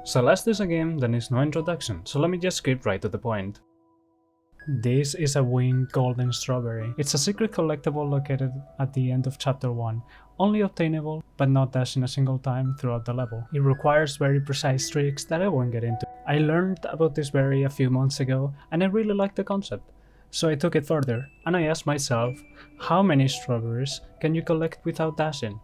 Celeste is a game that needs no introduction, so let me just skip right to the point. This is a winged golden strawberry. It's a secret collectible located at the end of chapter 1, only obtainable but not dashing a single time throughout the level. It requires very precise tricks that I won't get into. I learned about this berry a few months ago and I really liked the concept, so I took it further and I asked myself, how many strawberries can you collect without dashing?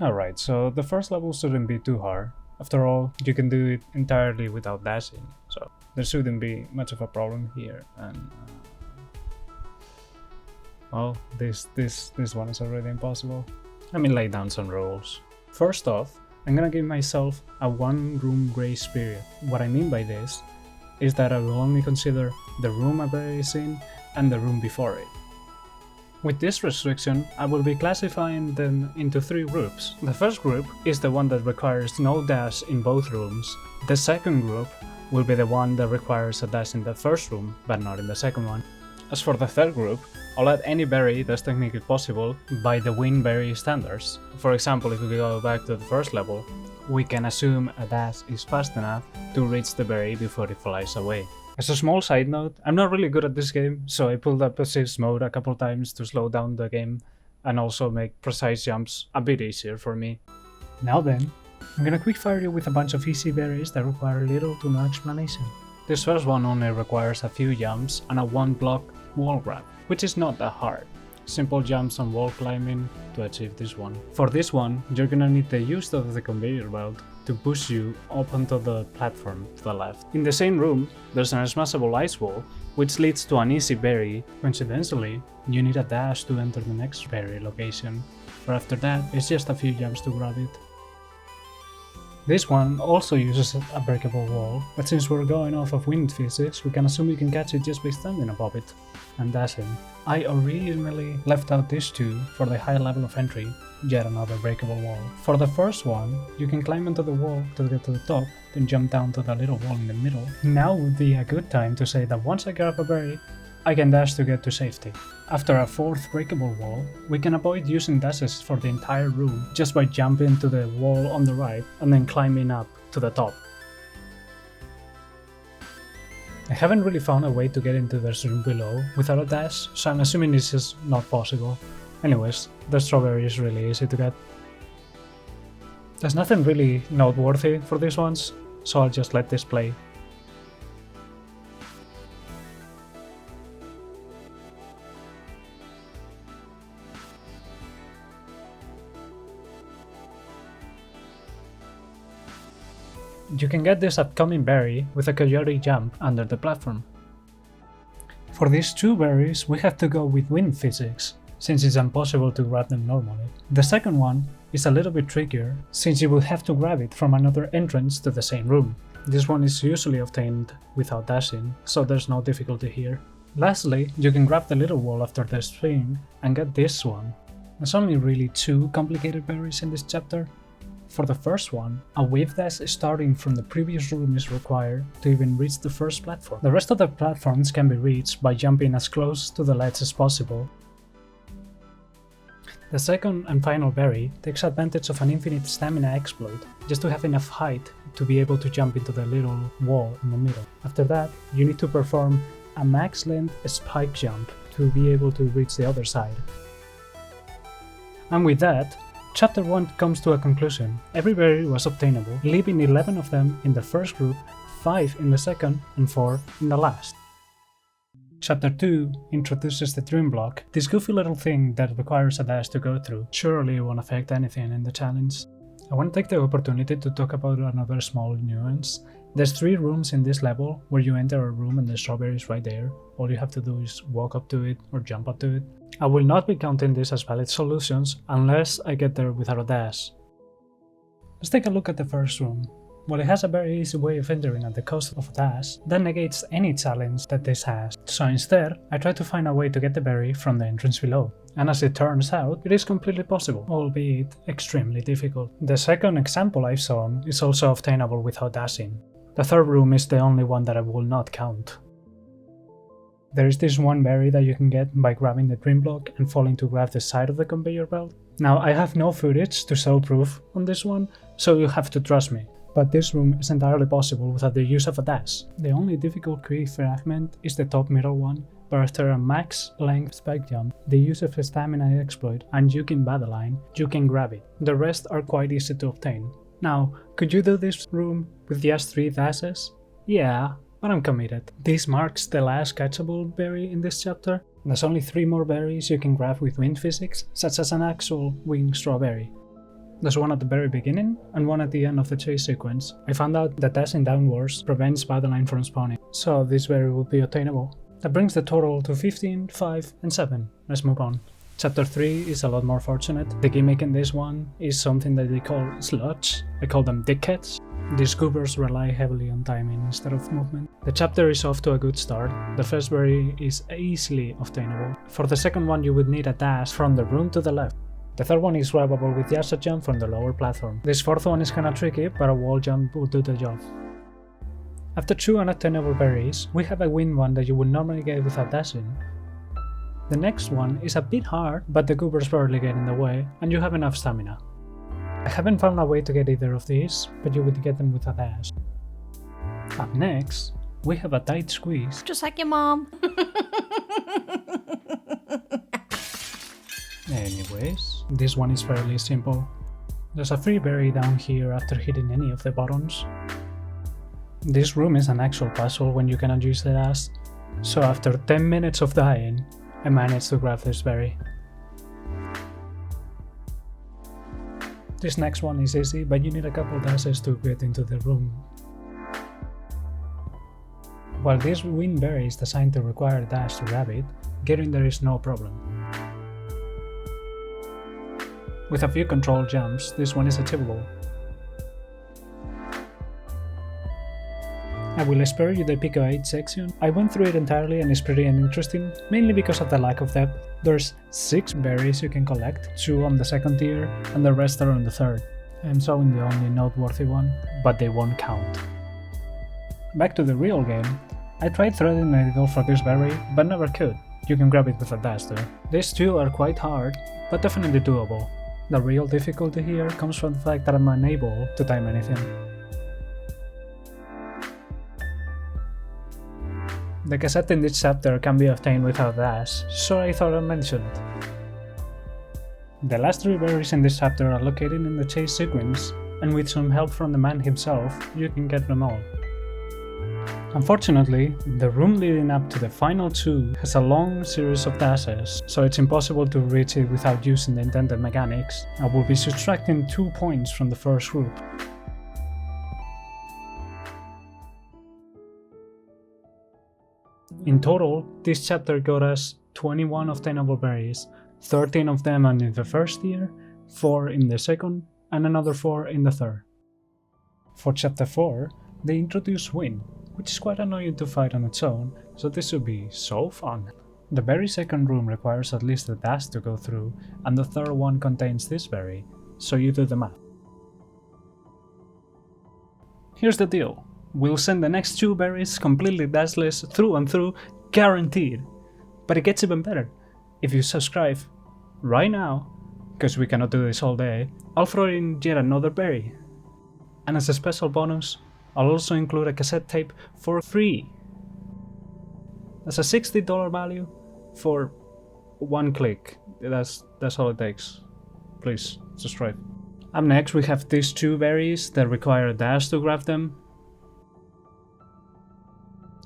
Alright, so the first level shouldn't be too hard. After all, you can do it entirely without dashing, so there shouldn't be much of a problem here. And well, this one is already impossible. Let me lay down some rules. First off, I'm gonna give myself a 1-room grace period. What I mean by this is that I will only consider the room a berry is in and the room before it. With this restriction, I will be classifying them into 3 groups. The first group is the one that requires no dash in both rooms. The second group will be the one that requires a dash in the first room, but not in the second one. As for the third group, I'll add any berry that's technically possible by the win berry standards. For example, if we go back to the first level, we can assume a dash is fast enough to reach the berry before it flies away. As a small side note, I'm not really good at this game, so I pulled up assist mode a couple times to slow down the game and also make precise jumps a bit easier for me. Now then, I'm gonna quickfire you with a bunch of easy berries that require little to no explanation. This first one only requires a few jumps and a 1-block wall grab, which is not that hard. Simple jumps and wall climbing to achieve this one. For this one, you're gonna need the use of the conveyor belt to push you up onto the platform to the left. In the same room, there's an smashable ice wall, which leads to an easy berry. Coincidentally, you need a dash to enter the next berry location, but after that, it's just a few jumps to grab it. This one also uses a breakable wall, but since we're going off of wind physics, we can assume you can catch it just by standing above it and dashing. I originally left out these 2 for the high level of entry, yet another breakable wall. For the first one, you can climb onto the wall to get to the top, then jump down to the little wall in the middle. Now would be a good time to say that once I grab a berry, I can dash to get to safety. After a 4th breakable wall, we can avoid using dashes for the entire room just by jumping to the wall on the right and then climbing up to the top. I haven't really found a way to get into the room below without a dash, so I'm assuming this is not possible. Anyways, the strawberry is really easy to get. There's nothing really noteworthy for these ones, so I'll just let this play. You can get this upcoming berry with a coyote jump under the platform. For these 2 berries, we have to go with wind physics, since it's impossible to grab them normally. The second one is a little bit trickier, since you will have to grab it from another entrance to the same room. This one is usually obtained without dashing, so there's no difficulty here. Lastly, you can grab the little wall after the swing and get this one. There's only really 2 complicated berries in this chapter. For the first one, a wave dash starting from the previous room is required to even reach the first platform. The rest of the platforms can be reached by jumping as close to the ledge as possible. The second and final berry takes advantage of an infinite stamina exploit, just to have enough height to be able to jump into the little wall in the middle. After that, you need to perform a max length spike jump to be able to reach the other side. And with that, Chapter 1 comes to a conclusion. Every berry was obtainable, leaving 11 of them in the first group, 5 in the second, and 4 in the last. Chapter 2 introduces the dream block, this goofy little thing that requires a dash to go through. Surely it won't affect anything in the challenge. I want to take the opportunity to talk about another small nuance. There's 3 rooms in this level where you enter a room and the strawberry is right there. All you have to do is walk up to it or jump up to it. I will not be counting this as valid solutions unless I get there without a dash. Let's take a look at the first room. While it has a very easy way of entering at the cost of a dash, that negates any challenge that this has. So instead, I try to find a way to get the berry from the entrance below. And as it turns out, it is completely possible, albeit extremely difficult. The second example I've shown is also obtainable without dashing. The third room is the only one that I will not count. There is this one berry that you can get by grabbing the dream block and falling to grab the side of the conveyor belt. Now, I have no footage to show proof on this one, so you have to trust me. But this room is entirely possible without the use of a dash. The only difficult key fragment is the top middle one, but after a max length spike jump, the use of a stamina exploit and you can battle line, you can grab it. The rest are quite easy to obtain. Now, could you do this room with just 3 dashes? Yeah, but I'm committed. This marks the last catchable berry in this chapter. There's only 3 more berries you can grab with wind physics, such as an actual winged strawberry. There's one at the very beginning and one at the end of the chase sequence. I found out that dashing downwards prevents battle line from spawning, so this berry will be obtainable. That brings the total to 15, 5, and 7. Let's move on. Chapter 3 is a lot more fortunate. The gimmick in this one is something that they call sluts. I call them dickheads. These goobers rely heavily on timing instead of movement. The chapter is off to a good start. The first berry is easily obtainable. For the second one you would need a dash from the room to the left. The third one is grabbable with just a jump from the lower platform. This fourth one is kinda tricky, but a wall jump will do the job. After 2 unattainable berries, we have a win one that you would normally get without dashing. The next one is a bit hard, but the goobers barely get in the way, and you have enough stamina. I haven't found a way to get either of these, but you would get them with a dash. Up next, we have a tight squeeze. Just like your mom. Anyways, this one is fairly simple. There's a free berry down here after hitting any of the buttons. This room is an actual puzzle when you cannot use the dash, so after 10 minutes of dying, I managed to grab this berry. This next one is easy, but you need a couple dashes to get into the room. While this wind berry is designed to require a dash to grab it, getting there is no problem. With a few controlled jumps, this one is achievable. I will spare you the Pico 8 section. I went through it entirely and it's pretty interesting, mainly because of the lack of depth. There's 6 berries you can collect, 2 on the second tier and the rest are on the third. I'm showing the only noteworthy one, but they won't count. Back to the real game, I tried threading the needle for this berry, but never could. You can grab it with a dash though. These 2 are quite hard, but definitely doable. The real difficulty here comes from the fact that I'm unable to time anything. The cassette in this chapter can be obtained without dash, so I thought I'd mention it. The last 3 berries in this chapter are located in the chase sequence, and with some help from the man himself, you can get them all. Unfortunately, the room leading up to the final 2 has a long series of dashes, so it's impossible to reach it without using the intended mechanics. I will be subtracting 2 points from the first group. In total, this chapter got us 21 obtainable berries, 13 of them are in the first tier, 4 in the second, and another 4 in the third. For chapter 4, they introduce wind, which is quite annoying to fight on its own, so this should be so fun. The very second room requires at least a dash to go through, and the third one contains this berry, so you do the math. Here's the deal. We'll send the next 2 berries completely dashless through and through, guaranteed. But it gets even better. If you subscribe right now, because we cannot do this all day, I'll throw in yet another berry. And as a special bonus, I'll also include a cassette tape for free. That's a $60 value for 1 click. That's all it takes. Please, subscribe. Up next we have these 2 berries that require a dash to grab them.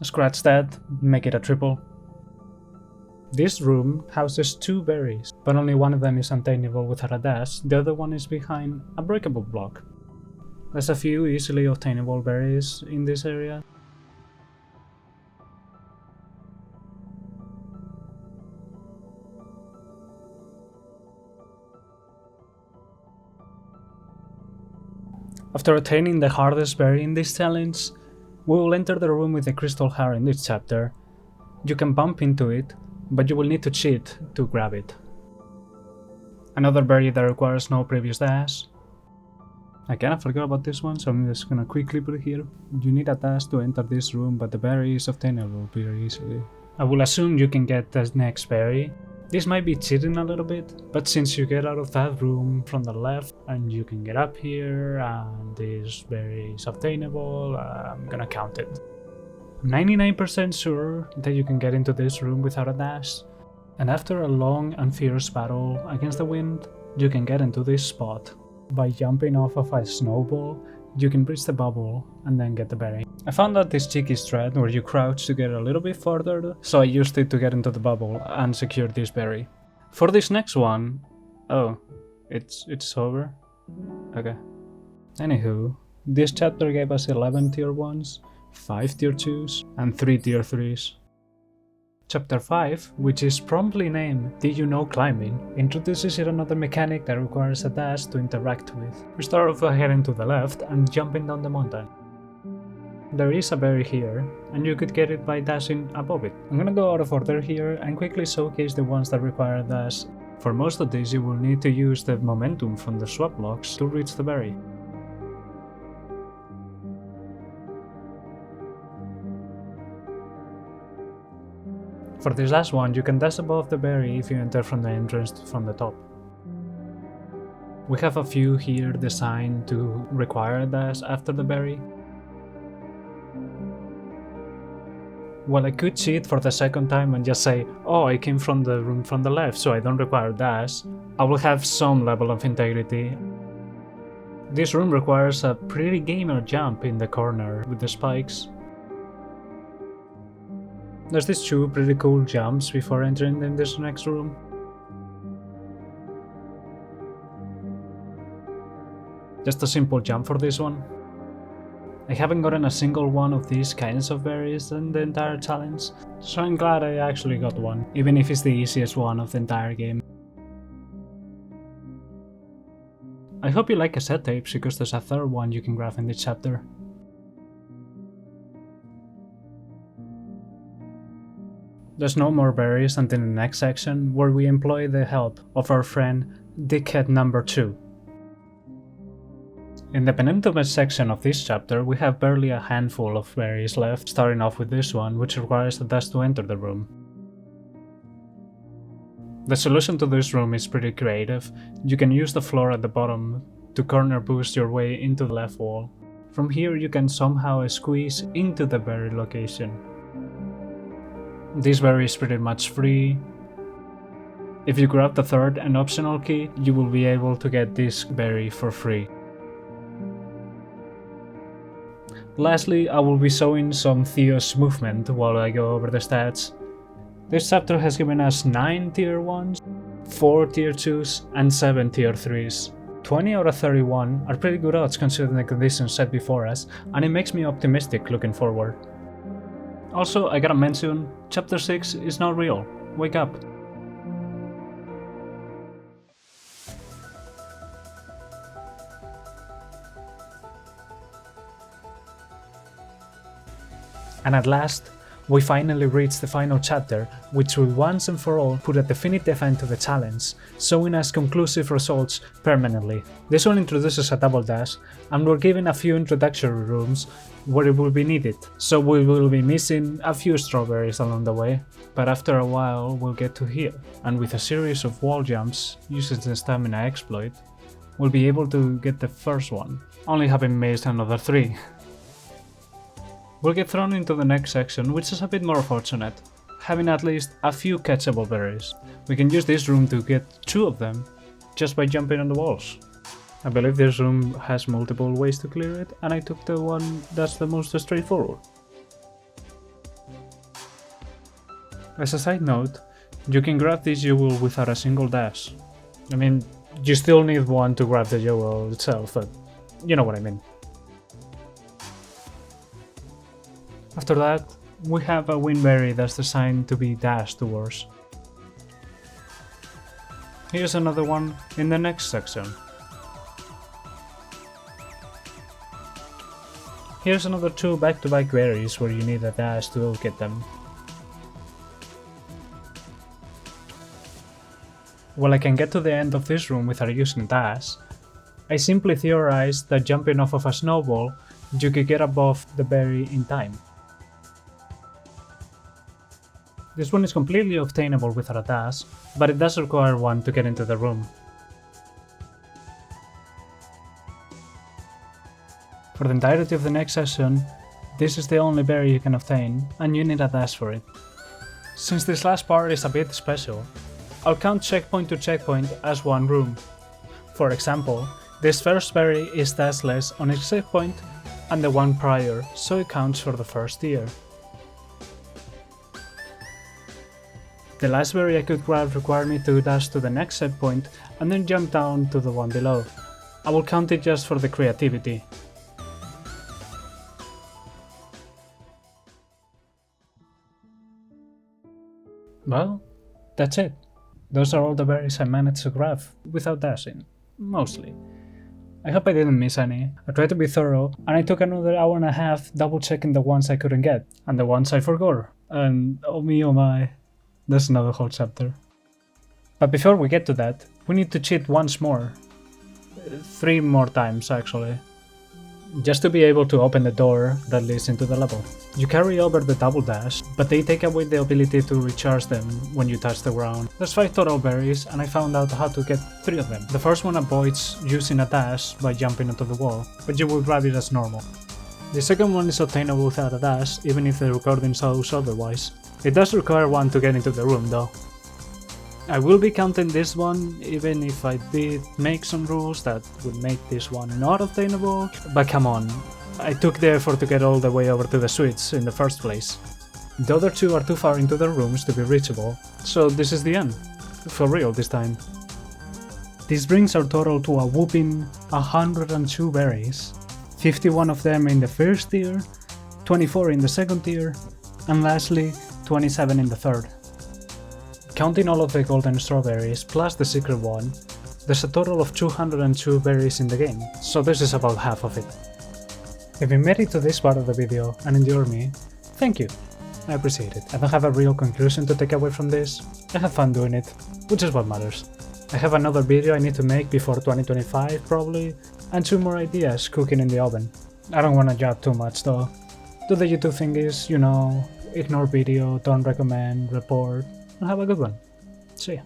Scratch that, make it a triple. This room houses 2 berries, but only one of them is unattainable without a dash, the other one is behind a breakable block. There's a few easily obtainable berries in this area. After attaining the hardest berry in this challenge, we will enter the room with the crystal heart in this chapter. You can bump into it, but you will need to cheat to grab it. Another berry that requires no previous dash. I kinda forgot about this one, so I'm just gonna quickly put it here. You need a dash to enter this room, but the berry is obtainable very easily. I will assume you can get the next berry. This might be cheating a little bit, but since you get out of that room from the left and you can get up here and this berry is obtainable, I'm gonna count it. I'm 99% sure that you can get into this room without a dash, and after a long and fierce battle against the wind, you can get into this spot. By jumping off of a snowball, you can reach the bubble and then get the berry. I found out this cheeky strat where you crouch to get a little bit further, so I used it to get into the bubble and secure this berry. For this next one... oh, it's over? Okay. Anywho, this chapter gave us 11 tier 1s, 5 tier 2s, and 3 tier 3s. Chapter 5, which is promptly named Did You Know Climbing, introduces yet another mechanic that requires a dash to interact with. We start off by heading to the left and jumping down the mountain. There is a berry here, and you could get it by dashing above it. I'm gonna go out of order here and quickly showcase the ones that require a dash. For most of these you will need to use the momentum from the swap blocks to reach the berry. For this last one, you can dash above the berry if you enter from the entrance from the top. We have a few here designed to require a dash after the berry. Well, I could cheat for the second time and just say, oh, I came from the room from the left, so I don't require dash. I will have some level of integrity. This room requires a pretty gamer jump in the corner with the spikes. There's these two pretty cool jumps before entering in this next room. Just a simple jump for this one. I haven't gotten a single one of these kinds of berries in the entire challenge, so I'm glad I actually got one, even if it's the easiest one of the entire game. I hope you like cassette tapes, because there's a third one you can grab in this chapter. There's no more berries until the next section, where we employ the help of our friend Dickhead number 2. In the penultimate section of this chapter, we have barely a handful of berries left, starting off with this one, which requires a dash to enter the room. The solution to this room is pretty creative. You can use the floor at the bottom to corner boost your way into the left wall. From here you can somehow squeeze into the berry location. This berry is pretty much free. If you grab the third and optional key, you will be able to get this berry for free. Lastly, I will be showing some Theos movement while I go over the stats. This chapter has given us 9 tier 1s, 4 tier 2s, and 7 tier 3s. 20 out of 31 are pretty good odds considering the conditions set before us, and it makes me optimistic looking forward. Also, I gotta mention, chapter 6 is not real. Wake up. And at last, we finally reached the final chapter, which will once and for all put a definitive end to the challenge, showing us conclusive results permanently. This one introduces a double dash, and we're given a few introductory rooms where it will be needed, so we will be missing a few strawberries along the way, but after a while we'll get to here, and with a series of wall jumps using the stamina exploit, we'll be able to get the first one, only having missed another 3. We'll get thrown into the next section, which is a bit more fortunate, having at least a few catchable berries. We can use this room to get 2 of them, just by jumping on the walls. I believe this room has multiple ways to clear it, and I took the one that's the most straightforward. As a side note, you can grab this jewel without a single dash. I mean, you still need one to grab the jewel itself, but you know what I mean. After that, we have a windberry that's designed to be dashed towards. Here's another one in the next section. Here's another 2 back-to-back berries where you need a dash to go get them. While I can get to the end of this room without using dash, I simply theorized that jumping off of a snowball, you could get above the berry in time. This one is completely obtainable without a dash, but it does require one to get into the room. For the entirety of the next session, this is the only berry you can obtain, and you need a dash for it. Since this last part is a bit special, I'll count checkpoint to checkpoint as one room. For example, this first berry is dashless on its checkpoint and the one prior, so it counts for the first tier. The last berry I could grab required me to dash to the next checkpoint and then jump down to the one below. I will count it just for the creativity. Well, that's it. Those are all the berries I managed to grab without dashing, mostly. I hope I didn't miss any. I tried to be thorough, and I took another hour and a half double checking the ones I couldn't get, and the ones I forgot, and oh me oh my, that's another whole chapter. But before we get to that, we need to cheat once more. 3 more times actually. Just to be able to open the door that leads into the level. You carry over the double dash, but they take away the ability to recharge them when you touch the ground. There's 5 total berries, and I found out how to get 3 of them. The first one avoids using a dash by jumping onto the wall, but you will grab it as normal. The second one is obtainable without a dash, even if the recording shows otherwise. It does require one to get into the room though. I will be counting this one, even if I did make some rules that would make this one not obtainable, but come on, I took the effort to get all the way over to the switch in the first place. The other 2 are too far into the rooms to be reachable, so this is the end. For real this time. This brings our total to a whopping 102 berries, 51 of them in the first tier, 24 in the second tier, and lastly 27 in the third. Counting all of the golden strawberries plus the secret one, there's a total of 202 berries in the game, so this is about half of it. If you made it to this part of the video and enjoyed me, thank you, I appreciate it. I don't have a real conclusion to take away from this, I have fun doing it, which is what matters. I have another video I need to make before 2025 probably, and 2 more ideas cooking in the oven. I don't wanna jab too much though. Do the YouTube thingies, you know, ignore video, don't recommend, report, and have a good one. See ya.